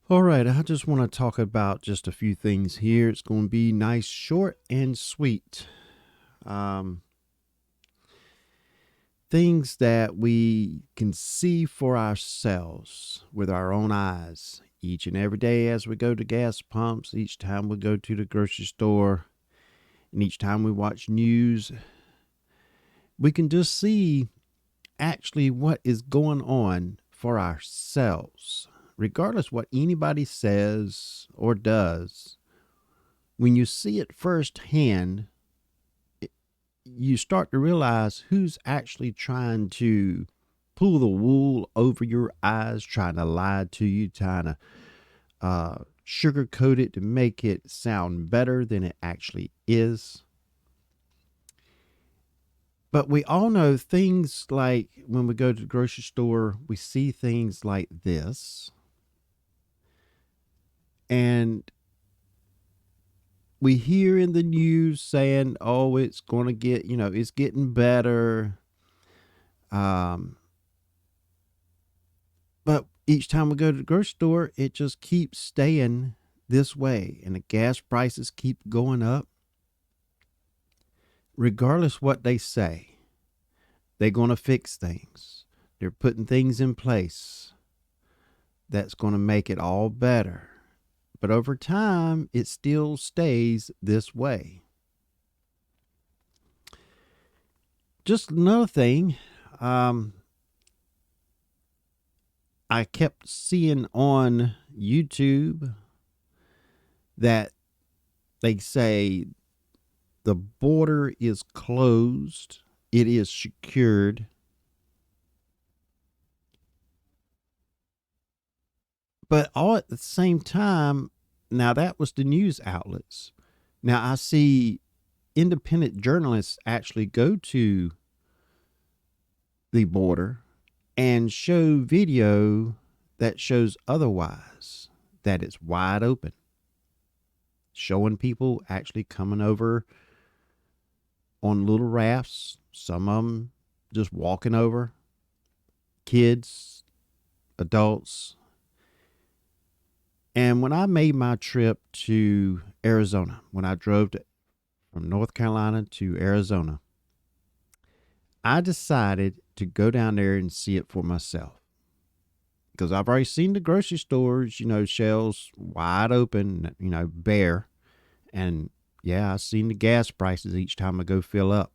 All right, I just want to talk about just a few things here. It's going to be nice, short, and sweet. Um, Things that we can see for ourselves with our own eyes each and every day as we go to gas pumps, each time we go to the grocery store, and each time we watch news. We can just see actually what is going on for ourselves, regardless what anybody says or does. When you see it firsthand, you start to realize who's actually trying to pull the wool over your eyes, trying to lie to you, trying to sugarcoat it to make it sound better than it actually is. But we all know things like when we go to the grocery store, we see things like this, and we hear in the news saying, oh, it's going to get, it's getting better. Um, but each time we go to the grocery store, it just keeps staying this way, and the gas prices keep going up. Regardless what they say, they're going to fix things. They're putting things in place that's going to make it all better. But over time, it still stays this way. Just another thing, um, I kept seeing on YouTube that they say the border is closed, it is secured. But all at the same time, now that was the news outlets. Now I see independent journalists actually go to the border and show video that shows otherwise, that it's wide open, showing people actually coming over on little rafts, some of them just walking over, kids, adults. And when I made my trip to Arizona, when I drove from North Carolina to Arizona, I decided to go down there and see it for myself. Because I've already seen the grocery stores, shelves wide open, bare. And yeah, I've seen the gas prices each time I go fill up.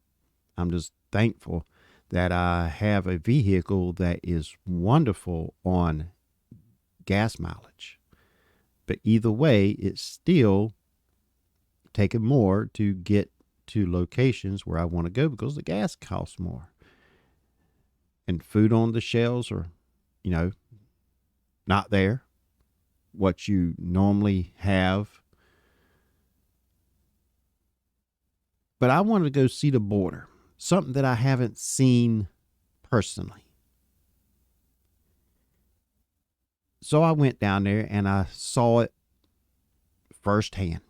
I'm just thankful that I have a vehicle that is wonderful on gas mileage. But either way, it's still taking more to get to locations where I want to go because the gas costs more. And food on the shelves are, you know, not there. What you normally have. But I wanted to go see the border, something that I haven't seen personally. So I went down there and I saw it firsthand.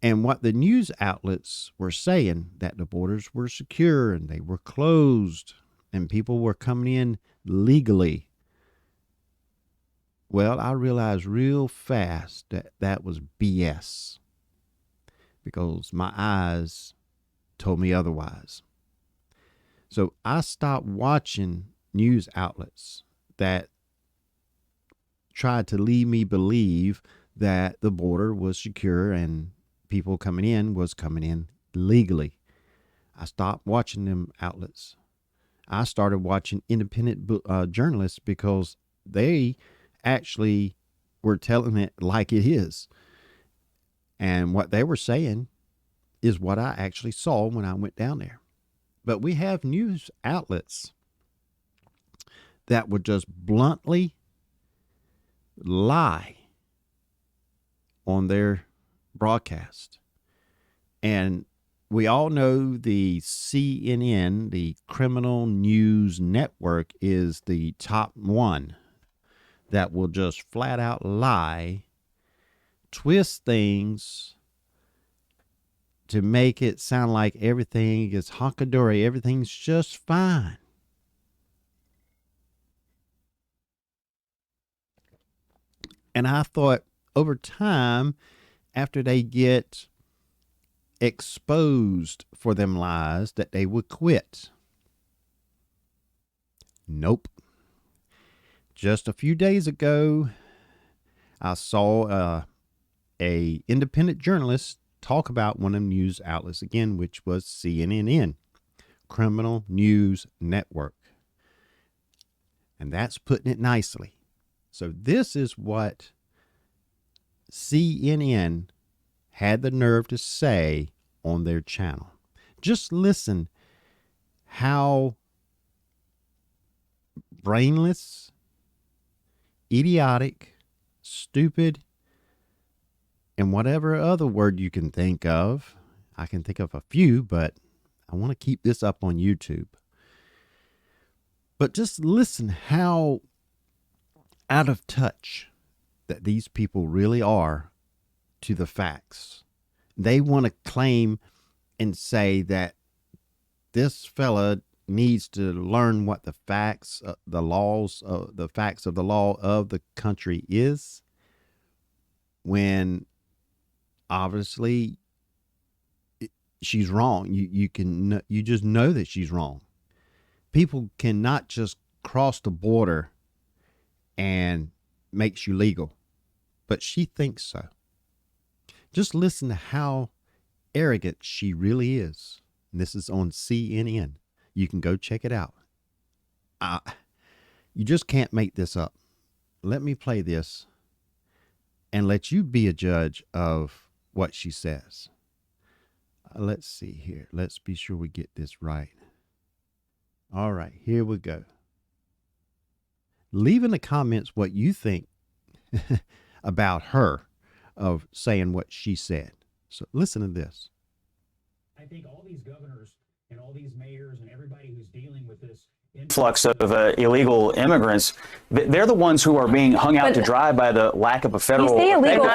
And what the news outlets were saying, that the borders were secure and they were closed and people were coming in legally. Well, I realized real fast that that was BS because my eyes told me otherwise. So I stopped watching news outlets that tried to lead me believe that the border was secure and people coming in was coming in legally. I stopped watching them outlets. I started watching independent journalists because they actually were telling it like it is. And what they were saying is what I actually saw when I went down there. But we have news outlets that would just bluntly lie on their broadcast. And we all know the CNN, the Criminal News Network, is the top one that will just flat out lie, twist things to make it sound like everything is honkadory, everything's just fine. And I thought over time, after they get exposed for them lies, that they would quit. Nope. Just a few days ago, I saw a independent journalist talk about one of the news outlets again, which was CNN, Criminal News Network. And that's putting it nicely. So this is what CNN had the nerve to say on their channel. Just listen how brainless, idiotic, stupid, and whatever other word you can think of. I can think of a few, but I want to keep this up on YouTube. But just listen how out of touch that these people really are to the facts. They want to claim and say that this fella needs to learn what the facts, the facts of the law of the country is, when obviously she's wrong. You just know that she's wrong. People cannot just cross the border and makes you legal, but she thinks so. Just listen to how arrogant she really is. And this is on CNN. You can go check it out. You just can't make this up. Let me play this and let you be a judge of what she says. Let's see here. Let's be sure we get this right. All right, here we go. Leave in the comments what you think about her of saying what she said. So listen to this. I think all these governors and all these mayors and everybody who's dealing with this influx of illegal immigrants, they're the ones who are being hung out to dry by the lack of a federal. You say illegal.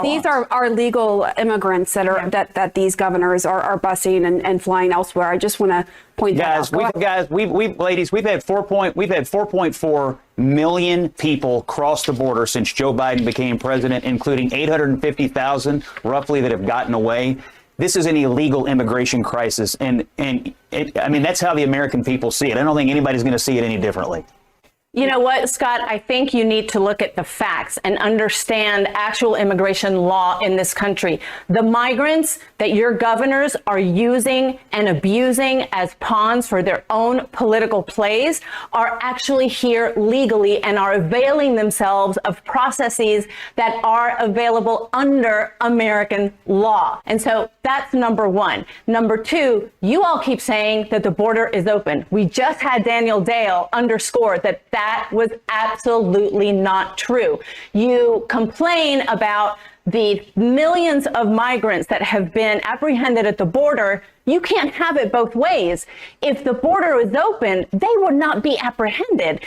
These are legal immigrants that are that these governors are busing and flying elsewhere. I just want to point that out. We've had 4.4 million people cross the border since Joe Biden became president, including 850,000 roughly that have gotten away. This is an illegal immigration crisis, and I mean, that's how the American people see it. I don't think anybody's going to see it any differently. You know what, Scott? I think you need to look at the facts and understand actual immigration law in this country. The migrants that your governors are using and abusing as pawns for their own political plays are actually here legally and are availing themselves of processes that are available under American law. And so that's number one. Number two, you all keep saying that the border is open. We just had Daniel Dale underscore that was absolutely not true. You complain about the millions of migrants that have been apprehended at the border. You can't have it both ways. If the border is open, they would not be apprehended.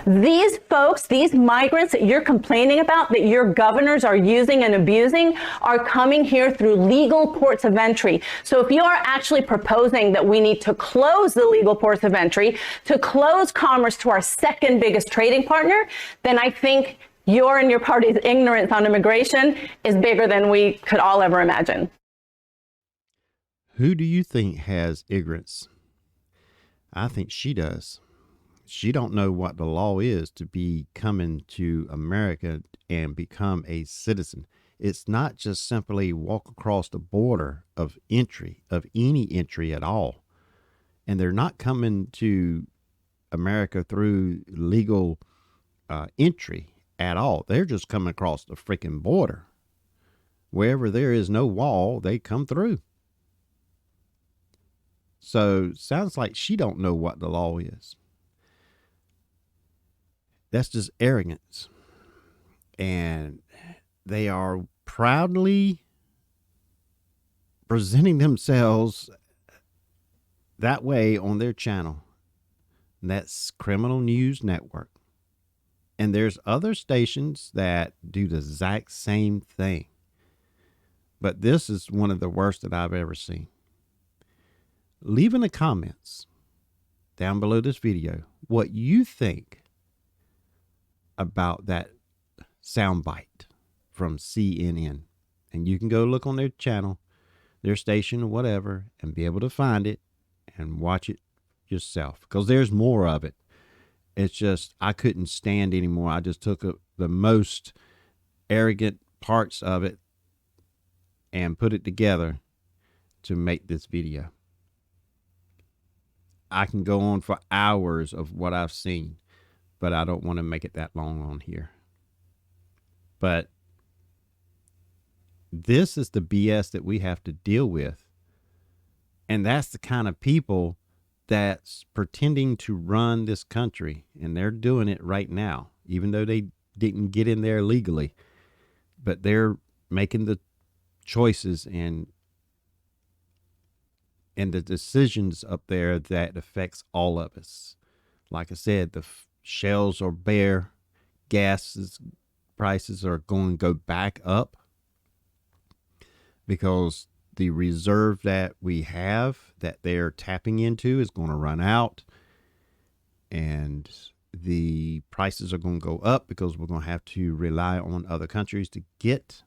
These folks, these migrants that you're complaining about, that your governors are using and abusing, are coming here through legal ports of entry. So if you are actually proposing that we need to close the legal ports of entry, to close commerce to our second biggest trading partner, then I think your and your party's ignorance on immigration is bigger than we could all ever imagine. Who do you think has ignorance? I think she does. She don't know what the law is to be coming to America and become a citizen. It's not just simply walk across the border of entry, of any entry at all. And they're not coming to America through legal entry at all. They're just coming across the freaking border. Wherever there is no wall, they come through. So sounds like she don't know what the law is. That's just arrogance. And they are proudly presenting themselves that way on their channel. And that's Criminal News Network. And there's other stations that do the exact same thing. But this is one of the worst that I've ever seen. Leave in the comments down below this video what you think about that soundbite from CNN. And you can go look on their channel, their station, or whatever, and be able to find it and watch it yourself, because there's more of it. It's just, I couldn't stand anymore. I just took the most arrogant parts of it and put it together to make this video. I can go on for hours of what I've seen, but I don't want to make it that long on here. But this is the BS that we have to deal with. And that's the kind of people that's pretending to run this country. And they're doing it right now, even though they didn't get in there legally. But they're making the choices and the decisions up there that affects all of us. Like I said, the shelves are bare. Gas prices are going to go back up because the reserve that we have that they're tapping into is going to run out, and the prices are going to go up because we're going to have to rely on other countries to get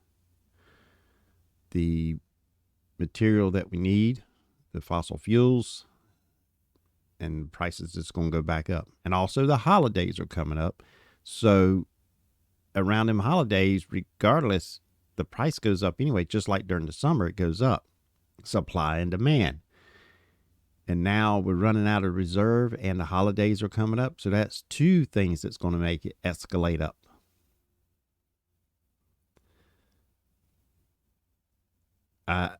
the material that we need, the fossil fuels, and prices is going to go back up. And also the holidays are coming up. So around them holidays, regardless, the price goes up anyway. Just like during the summer, it goes up. Supply and demand. And now we're running out of reserve and the holidays are coming up. So that's two things that's going to make it escalate up. I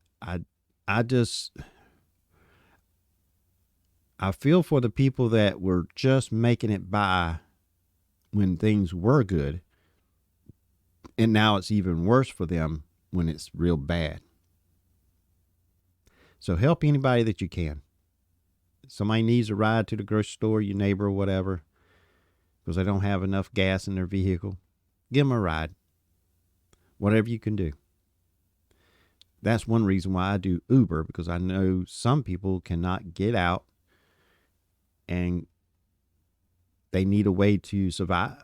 feel for the people that were just making it by when things were good, and now it's even worse for them when it's real bad. So help anybody that you can. Somebody needs a ride to the grocery store, your neighbor or whatever, because they don't have enough gas in their vehicle. Give them a ride. Whatever you can do. That's one reason why I do Uber, because I know some people cannot get out and they need a way to survive.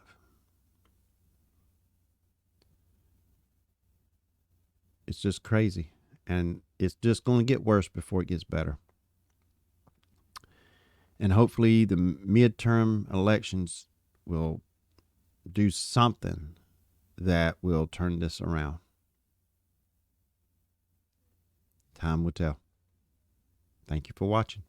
It's just crazy. And it's just going to get worse before it gets better. And hopefully the midterm elections will do something that will turn this around. Time will tell. Thank you for watching.